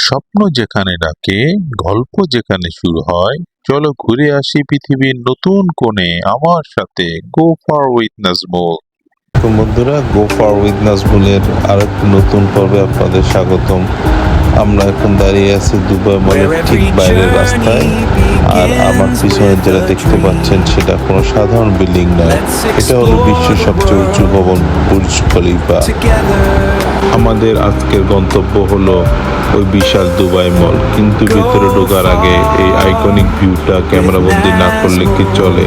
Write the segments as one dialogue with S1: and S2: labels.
S1: স্বপ্ন যেখানে ডাকে, গল্প যেখানে শুরু হয়, চলো ঘুরে আসি পৃথিবীর নতুন কোণে আমার সাথে গো ফর উইথ নাজমুল।
S2: তো বন্ধুরা, গো ফর উইথ নাজমুলের আর একটি নতুন পর্বে আপনাদের স্বাগতম। আমরা এখন দাঁড়িয়ে আছি দুবাই মলের ঠিক বাইরের রাস্তায়। আর আমার পিছনে যেটা দেখতে পাচ্ছেন সেটা কোনো সাধারণ বিল্ডিং নয়, এটা হলো বিশ্বের সবচেয়ে উঁচু ভবন বুর্জ খলিফা। আমাদের আজকের গন্তব্য হলো ওই বিশাল দুবাই মল, কিন্তু ভেতরে ঢোকার আগে এই আইকনিক ভিউটা ক্যামেরাবন্দি না করলে কি চলে।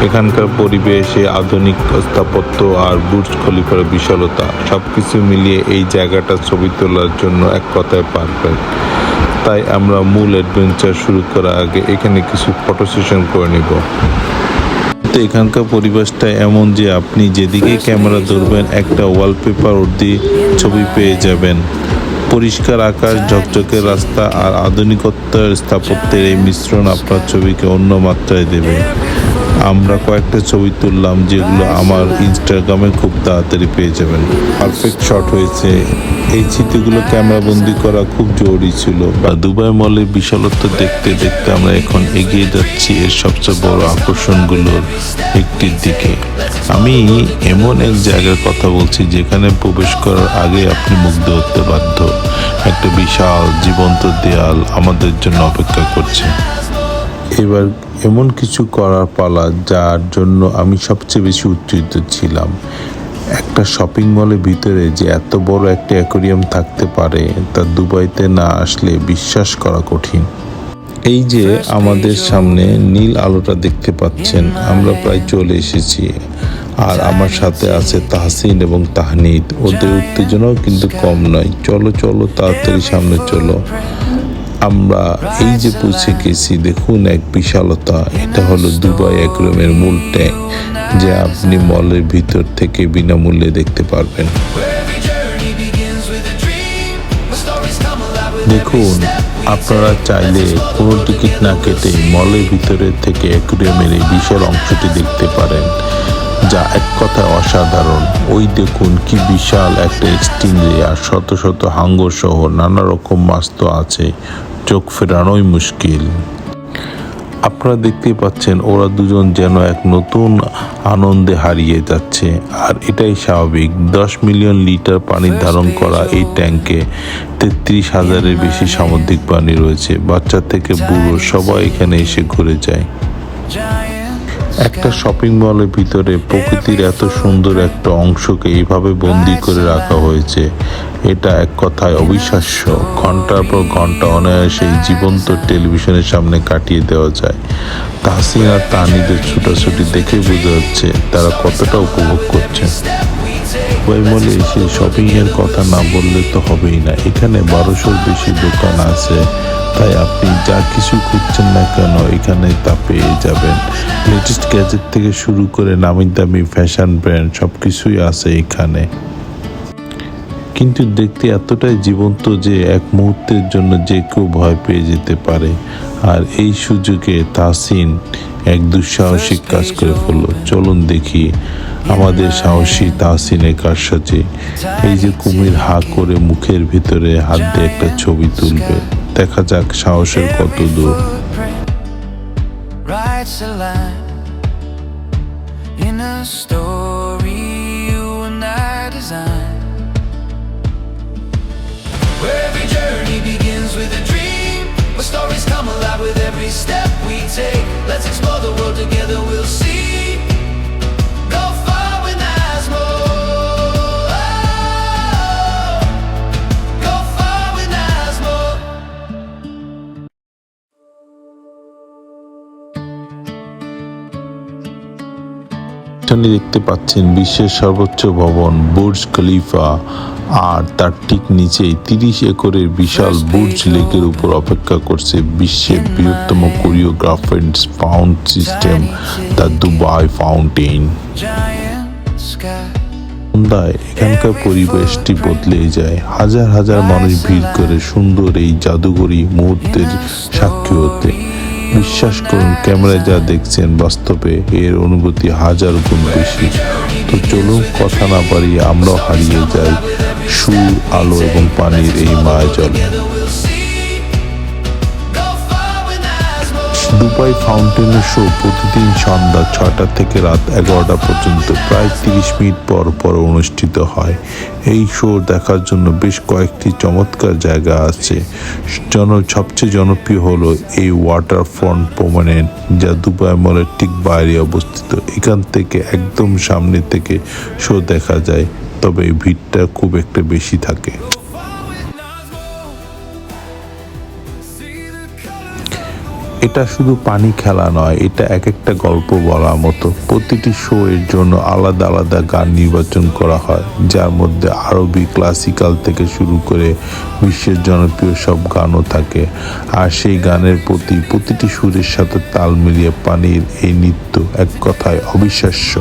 S2: এখানকার পরিবেশে আধুনিক স্থাপত্য আর বুর্জ খলিফার বিশালতা সবকিছু মিলিয়ে এই জায়গাটা ছবি তোলার জন্য এক কথায় পারফেক্ট। তাই আমরা মূল অ্যাডভেঞ্চার শুরু করার আগে এখানে কিছু ফটো সেশন করে নিব। তো এখানকার পরিবেশটা এমন যে আপনি যেদিকে ক্যামেরা ধরবেন একটা ওয়ালপেপার দিয়ে ছবি পেয়ে যাবেন। পরিষ্কার আকাশ, ঝকঝকে রাস্তা আর আধুনিকত্বের স্থাপত্যের এই মিশ্রণ আপনার ছবিকে অন্য মাত্রায় দেবে। আমরা কয়েকটা ছবি তুললাম যেগুলো আমার ইনস্টাগ্রামে খুব তাড়াতাড়ি পেয়ে যাবেন। পারফেক্ট শট হয়েছে। এই স্মৃতিগুলো ক্যামেরাবন্দি করা খুব জরুরি ছিল। দুবাই মলের বিশালত্ব দেখতে দেখতে আমরা এখন এগিয়ে যাচ্ছি এর সবচেয়ে বড় আকর্ষণগুলোর একটির দিকে। আমি এমন এক জায়গার কথা বলছি যেখানে প্রবেশ করার আগে আপনি মুগ্ধ হতে বাধ্য। একটা বিশাল জীবন্ত দেয়াল আমাদের জন্য অপেক্ষা করছে। এবার এমন কিছু করার পালা যার জন্য আমি সবচেয়ে বেশি উত্তেজিত ছিলাম। একটা শপিং মলের ভিতরে যে এত বড় একটা অ্যাকোয়ারিয়াম থাকতে পারে তা দুবাইতে না আসলে বিশ্বাস করা কঠিন। এই যে আমাদের সামনে নীল আলোটা দেখতে পাচ্ছেন, আমরা প্রায় চলে এসেছি। আর আমার সাথে আছে তাহসিন এবং তাহনিদ। ওদের উত্তেজনাও কিন্তু কম নয়। চলো চলো তাড়াতাড়ি সামনে চলো। আমরা এই যে পৌঁছে গেছি, দেখুন এক বিশালতা। এটা হলো দুবাই অ্যাকোয়ারিয়ামের মূল ট্যাঙ্ক, যা আপনি মলের ভিতর থেকে বিনামূল্যে দেখতে পারবেন। দেখুন, আপনারা চাইলে কোনো টিকিট না কেটে মলের ভিতরে থেকে অ্যাকোয়ারিয়ামের এই বিশাল অংশটি দেখতে পারেন, যা এক কথায় অসাধারণ। ওই দেখুন কি বিশাল একটা স্টিংরে আর শত শত হাঙ্গর সহ নানা রকম মাছ তো আছে, চোখ ফেরানোই মুশকিল। আপনারা দেখতেই পাচ্ছেন ওরা দুজন যেন এক নতুন আনন্দে হারিয়ে যাচ্ছে। আর এটাই স্বাভাবিক। 10 মিলিয়ন লিটার পানি ধারণ করা এই ট্যাঙ্কে 33,000-এর বেশি সামুদ্রিক প্রাণী রয়েছে। বাচ্চা থেকে বুড়ো সবাই এখানে এসে ঘুরে যায়। একটা শপিং মলের ভিতরে প্রকৃতির এত সুন্দর একটা অংশকে এইভাবে বন্দি করে রাখা হয়েছে, এটা এক কথায় অবিশ্বাস্য। ঘন্টার পর ঘন্টা অনায়াসে এই জীবন্ত টেলিভিশনের সামনে কাটিয়ে দেওয়া যায়। তাহসিন আর তাহনিদের ছুটাছুটি দেখে বোঝা যাচ্ছে তারা কতটা উপভোগ করছে। দুবাই মলে এসে শপিং এর কথা না বললে তো হবেই না। এখানে 1200-র বেশি দোকান আছে, তাই আপনি যা কিছু খুঁজছেন না কেন এখানে তা পেয়ে যাবেন। লেটেস্ট গ্যাজেট থেকে শুরু করে নামি দামি ফ্যাশন ব্র্যান্ড সবকিছুই আছে এখানে। কিন্তু দেখতে এতটাই জীবন্ত যে এক মুহূর্তের জন্য যে কেউ ভয় পেয়ে যেতে পারে। আর এই সুযোগে তাহসিন এক দুঃসাহসিক কাজ করে ফেলল। চলুন দেখি আমাদের সাহসী তাহসিনের কারসাজি। এই যে কুমির হা করে মুখের ভিতরে হাত দিয়ে একটা ছবি তুলবে। দেখা যাক সাহসের কত দূর।
S3: Where every journey begins with a dream, where stories come alive with every step we take. Let's explore the world together, we'll see. Go far with Nazmul. Go far with Nazmul.
S2: এখানে দেখতে পাচ্ছেন বিশ্বের সর্বোচ্চ ভবন Burj Khalifa, আর তার ঠিক নিচেই 30 একরের বিশাল বুর্জ লেকের উপর অপেক্ষা করছে বিশ্বের বৃহত্তম কোরিওগ্রাফেড ফাউন্ট সিস্টেম, দ্য দুবাই ফাউন্টেন। সন্ধ্যায় এখানকার পরিবেশটি বদলে যায়। হাজার হাজার মানুষ ভিড় করে সুন্দর এই জাদুঘরী মুহূর্তের সাক্ষী হতে। বিশ্বাস করুন, ক্যামেরায় যা দেখছেন বাস্তবে এর অনুভূতি 1000 গুণ বেশি। তো চলুন কথা না বাড়িয়ে আমরাও হারিয়ে যাই সুর, আলো এবং পানির এই মায়াজলে। দুবাই ফাউন্টেনের শো প্রতিদিন সন্ধ্যা 6টা থেকে রাত 11টা পর্যন্ত প্রায় 30 মিনিট পর পর অনুষ্ঠিত হয়। এই শো দেখার জন্য বেশ কয়েকটি চমৎকার জায়গা আছে। সবচেয়ে জনপ্রিয় হলো এই ওয়াটারফ্রন্ট প্রমেনেড, যা দুবাই মলের ঠিক বাইরে অবস্থিত। এখান থেকে একদম সামনে থেকে শো দেখা যায়, তবে এই ভিড়টা খুব একটা বেশি থাকে। এটা শুধু পানি খেলা নয়, এটা এক একটা গল্প বলার মতো। প্রতিটি শো এর জন্য আলাদা আলাদা গান নির্বাচন করা হয়, যার মধ্যে আরবি, ক্লাসিক্যাল থেকে শুরু করে বিশ্বের জনপ্রিয় সব গানও থাকে। আর সেই গানের প্রতিটি সুরের সাথে তাল মিলিয়ে পানির এই নৃত্য এক কথায় অবিশ্বাস্য।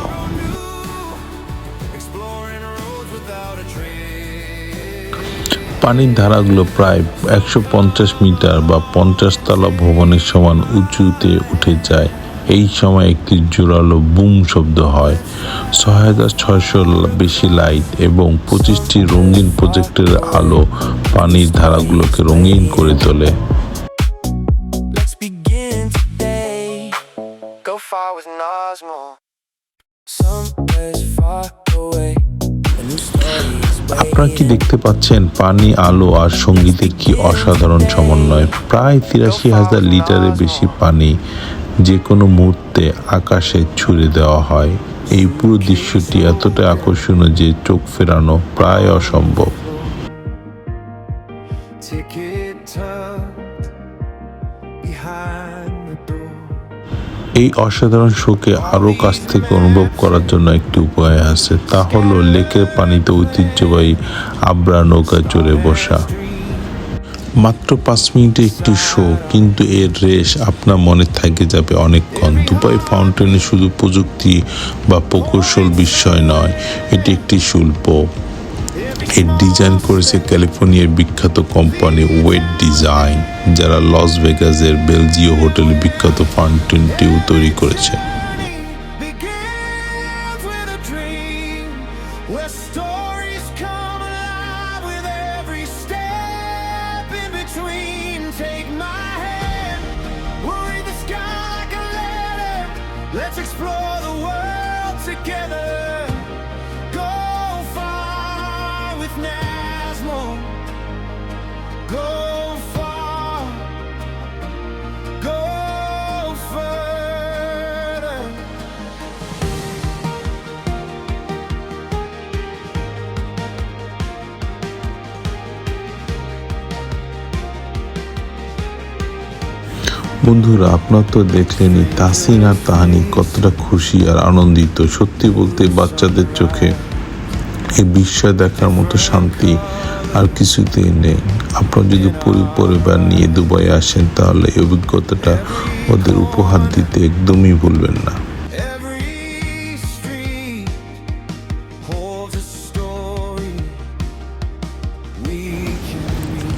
S2: পানির ধারাগুলো প্রায় 150 মিটার বা 50 তলা ভবনের সমান উঁচুতে উঠে যায়। এই সময় একটি জোরালো বুম শব্দ হয়। 6600 বেশি লাইট এবং 25টি রঙিন প্রজেক্টের আলো পানির ধারাগুলোকে রঙিন করে তোলে।
S3: Let's begin today. Go far with Nazmo. Somewhere far away. A new story is
S2: আপনারা কি দেখতে পাচ্ছেন? পানি, আলো আর সঙ্গীতে কি অসাধারণ সমন্বয়! প্রায় 83,000 লিটারের বেশি পানি যে কোনো মুহূর্তে আকাশে ছুড়ে দেওয়া হয়। এই পুরো দৃশ্যটি এতটা আকর্ষণীয় যে চোখ ফেরানো প্রায় অসম্ভব।
S3: Ticket tucked behind the door.
S2: এই অসাধারণ শোকে আরও কাছ থেকে অনুভব করার জন্য একটি উপায় আছে, তা হলো লেকের পানিতে ঐতিহ্যবাহী আব্রা নৌকায় চড়ে বসা। মাত্র 5 মিনিটে একটি শো, কিন্তু এর রেশ আপনার মনে থেকে যাবে অনেকক্ষণ। দুবাই ফাউন্টেনে শুধু প্রযুক্তি বা প্রকৌশল বিষয় নয়, এটি একটি শিল্প। এর ডিজাইন করেছে ক্যালিফোর্নিয়ার বিখ্যাত কোম্পানি ওয়েট ডিজাইন, যারা লস ভেগাসের বেলজিও হোটেলে বিখ্যাত ফাউন্টেনটিও তৈরি করেছে।
S3: Begins with a dream where stories come alive with every step in between. Take my hand, we'll read the sky like a letter. Let's explore the world together. Go far with Nazmo. Go far, go further.
S2: বন্ধুরা, আপনার তো দেখলেনই তাসিন আর তাহানি কতটা খুশি আর আনন্দিত। সত্যি বলতে বাচ্চাদের চোখে এই বিস্ময় দেখার মতো শান্তি আর কিছুতেই নেই। আপনারা যদি পরিবার নিয়ে দুবাই আসেন, তাহলে এই অভিজ্ঞতাটা ওদের উপহার দিতে একদমই ভুলবেন না।
S3: Every street holds a story we can read.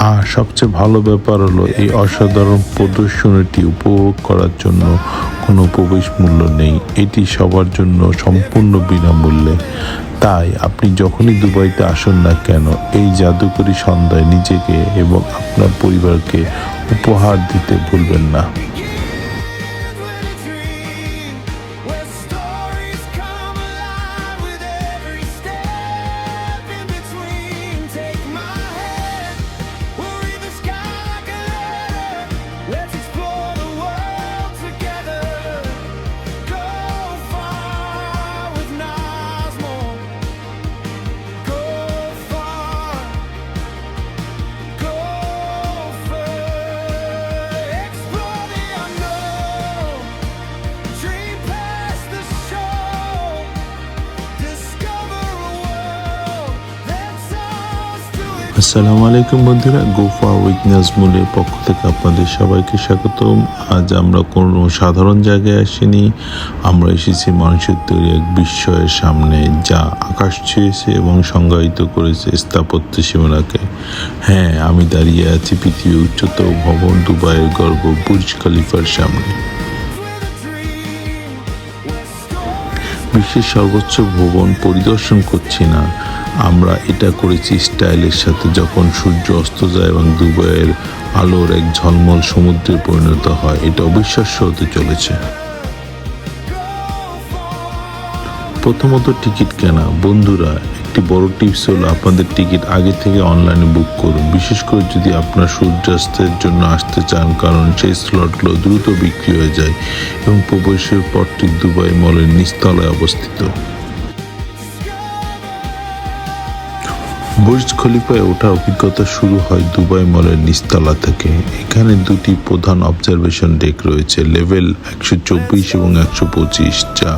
S2: আর সবচেয়ে ভালো ব্যাপার হলো এই অসাধারণ প্রদর্শনীটি উপভোগ করার জন্য কোনো প্রবেশ মূল্য নেই। এটি সবার জন্য সম্পূর্ণ বিনামূল্যে। তাই আপনি যখনই দুবাইতে আসুন না কেন, এই জাদুকরী সন্ধ্যায় নিজেকে এবং আপনার পরিবারকে উপহার দিতে ভুলবেন না।
S3: With a dream where stories come alive with every step in between. Take my hand, we'll read the sky like a letter. Let's explore the world together. Go far with Nazmo. Go far, go further. Explore the unknown. Dream past the shore. Discover a world that's ours to
S2: আসসালামু আলাইকুম বন্ধুরা, go for with নাজমুলের পক্ষ থেকে আপনাদের সবাইকে স্বাগতম। আজ আমরা কোনো সাধারণ জায়গায় আসিনি, আমরা এসেছি মানুষের তৈরি এক বিস্ময়ের সামনে, যা আকাশ ছুঁয়েছে এবং সংজ্ঞায়িত করেছে স্থাপত্য সীমানাকে। হ্যাঁ, আমি দাঁড়িয়ে আছি পৃথিবীর উচ্চতম ভবন দুবাইয়ের গর্ব বুর্জ খলিফার সামনে। বিশ্বের সর্বোচ্চ ভবন পরিদর্শন করছি না, আমরা এটা করেছি স্টাইলের সাথে। যখন সূর্য অস্ত যায় এবং দুবাইয়ের আলোর এক ঝলমল সমুদ্রে পরিণত হয়। এটা অবিশ্বাস্য হতে চলেছে। প্রথমত টিকিট কেনা। বন্ধুরা, একটি বড় টিপস হলো আপনাদের টিকিট আগে থেকে অনলাইনে বুক করুন, বিশেষ করে যদি আপনার সূর্যাস্তের জন্য আসতে চান, কারণ সেই স্লটগুলো দ্রুত বিক্রি হয়ে যায় এবং প্রবেশের পথটি দুবাই মলের নিচতলায় অবস্থিত। বুর্জ খলিফায় ওঠার অভিজ্ঞতা শুরু হয় দুবাই মলের নিচতলা থেকে। এখানে দুটি প্রধান অবজারভেশন ডেক রয়েছে, লেভেল 124 এবং 125, যা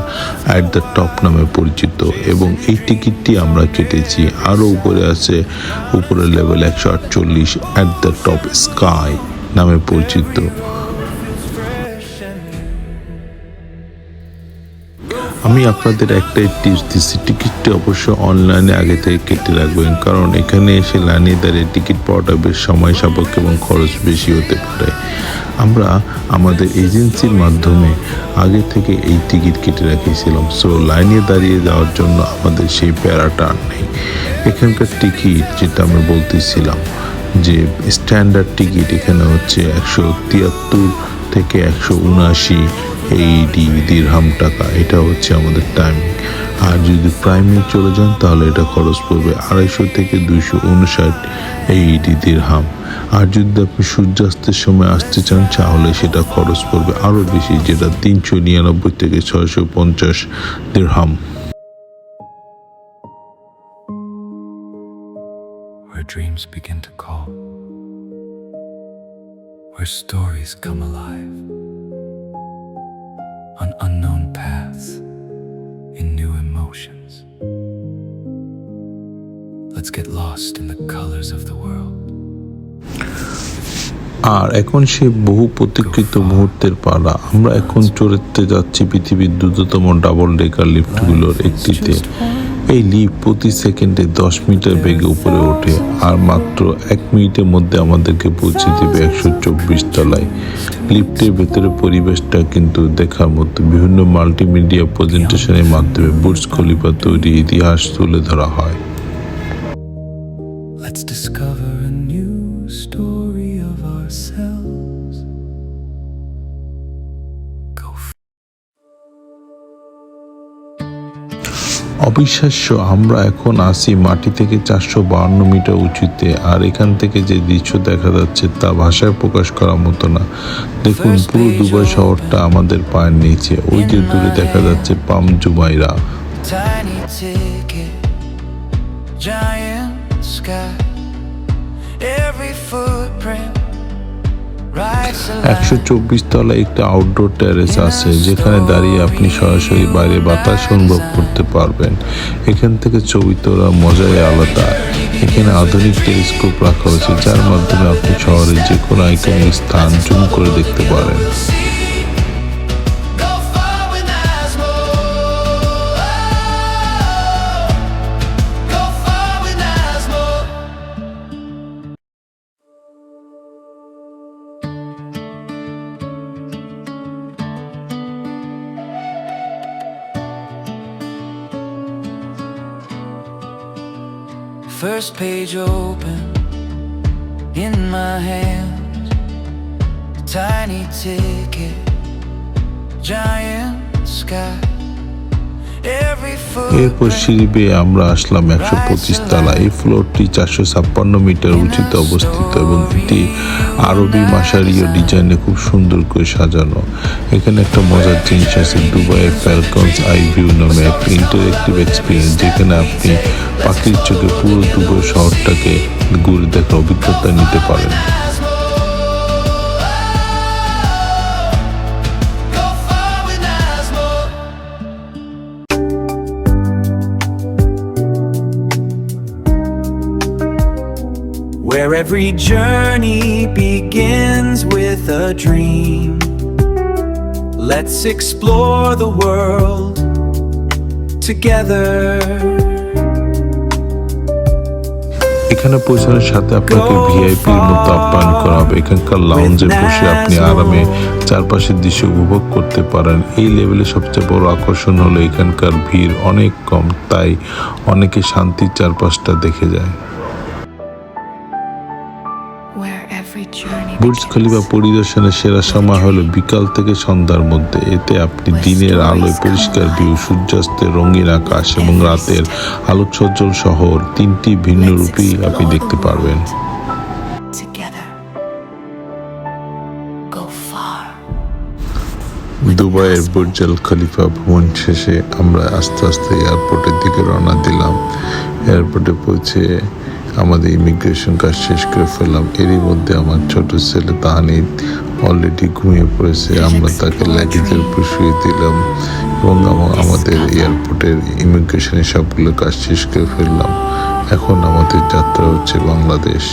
S2: অ্যাট দ্য টপ নামে পরিচিত, এবং এই টিকিটটি আমরা কেটেছি। আরও উপরে আছে উপরে level 148 at the top sky নামে পরিচিত। আমি আপনাদের একটাই টিপস দিচ্ছি, টিকিটটি অবশ্যই অনলাইনে আগে থেকে কেটে রাখবেন, কারণ এখানে এসে লাইনে দাঁড়িয়ে টিকিট পাওয়াটা বেশ সময় সাপেক্ষ এবং খরচ বেশি হতে পারে। আমরা আমাদের এজেন্সির মাধ্যমে আগে থেকে এই টিকিট কেটে রেখেছিলাম, সো লাইনে দাঁড়িয়ে যাওয়ার জন্য আমাদের সেই প্যারাটা আর নেই। এখানকার টিকিট, যেটা আমি বলতেছিলাম যে স্ট্যান্ডার্ড টিকিট, এখানে হচ্ছে 173 থেকে 179 AED দিরহাম টাকা। এটা হচ্ছে আমাদের টাইমিং। আর যদি প্রাইমে চলে যান তাহলে এটা খরচ পড়বে 250 থেকে 259 AED দিরহাম। আর যদি আপনি সূর্যাস্তের সময় আসতে চান তাহলে সেটা খরচ পড়বে আরও বেশি, যেটা 399 থেকে 650 দিরহাম।
S3: Where dreams begin to call, where stories come alive, on unknown paths, in new emotions. Let's get lost in the colors of the world.
S2: আর এখন সে বহু প্রতীক্ষিত মুহূর্তের পালা। আমরা এখন চড়তে যাচ্ছি পৃথিবীর দ্রুততম ডাবল ডেকার লিফটগুলোর একটিতে। এই লিফট প্রতি সেকেন্ডে 10 মিটার বেগে উপরে ওঠে, আর মাত্র 1 মিনিটের মধ্যে আমাদেরকে পৌঁছে দেবে 124 তলায়। লিফটের ভেতরে পরিবেশটা কিন্তু দেখার মতো। বিভিন্ন মাল্টিমিডিয়া প্রেজেন্টেশনের মাধ্যমে বুর্জ খলিফা তৈরির ইতিহাস তুলে ধরা হয়।
S3: Let's discover a new story of ourselves. Go
S2: অবিশ্বাস্য, আমরা এখন আসি মাটি থেকে 452 মিটার উঁচুতে, আর এখান থেকে যে দৃশ্য দেখা যাচ্ছে তা ভাষায় প্রকাশ করার মতো না। দেখুন, পুরো দুবাই শহরটা আমাদের পায়ের নিচে। ওই যে দূরে দেখা যাচ্ছে পাম জুমাইরা।
S3: tiny ticket, giant sky, every footprint writes a line.
S2: 124 তলায় একটা আউটডোর টেরেস আছে, যেখানে দাঁড়িয়ে আপনি সরাসরি বাইরে বাতাস অনুভব করতে পারবেন। এখান থেকে ছবি তোলার মজাই আলাদা। এখানে আধুনিক টেলিস্কোপ রাখা হয়েছে, যার মাধ্যমে আপনি শহরের যে কোনো আইকনিক স্থান জুম করে দেখতে পারেন।
S3: Go far with Nazmo. Go far with Nazmo. First page open in my hand, tiny ticket, giant sky, every
S2: এরপর সিঁড়ি বেয়ে আমরা আসলাম 125 তলা। এই ফ্লোরটি 456 মিটার উঁচুতে অবস্থিত এবং এটি আরবি মাশারিয় ডিজাইনে খুব সুন্দর করে সাজানো। এখানে একটা মজার জিনিস আছে, দুবাইয়ের ফ্যালকনস আই ভিউ নামে একটা ইন্টারেক্টিভ এক্সপিরিয়েন্স, যেখানে আপনি পাখির চোখে পুরো দুবাই শহরটাকে ঘুরে দেখার অভিজ্ঞতা নিতে পারেন।
S3: Go far with Nazmo. Where every journey begins with a dream. Let's explore the world together.
S2: এখানে পৌঁছানোর সাথে আপনাকে ভিআইপির মতো আপ্যায়ন করা হবে। এখানকার লাউঞ্জে বসে আপনি আরামে চারপাশের দৃশ্য উপভোগ করতে পারেন। এই লেভেলে সবচেয়ে বড় আকর্ষণ হলো এখানকার ভিড় অনেক কম, তাই অনেকে শান্তির চারপাশটা দেখে যায়।
S4: where every journey
S2: Burj Khalifa পরিদর্শনের সেরা সময় হলো বিকাল থেকে সন্ধ্যার মধ্যে। এতে আপনি দিনের আলোয় পরিষ্কার ভিউ, সূর্যাস্তের রঙিন আকাশ এবং রাতের আলোকসজ্জল শহর তিনটি ভিন্ন রূপই আপনি দেখতে পারবেন।
S4: together go far.
S2: দুবাইয়ের বুর্জ আল খলিফা ভ্রমণ শেষে আমরা আস্তে আস্তে এয়ারপোর্টের দিকে রওনা দিলাম। এয়ারপোর্টে পৌঁছে আমাদের ইমিগ্রেশন কাজ শেষ করে ফেললাম। এরই মধ্যে আমার ছোট ছেলে তাহানিদ অলরেডি ঘুমিয়ে পড়েছে। আমরা তাকে লাগেজের উপর শুয়ে দিলাম এবং আমাদের এয়ারপোর্টের ইমিগ্রেশনের সবগুলো কাজ শেষ করে ফেললাম। এখন আমাদের যাত্রা হচ্ছে বাংলাদেশ।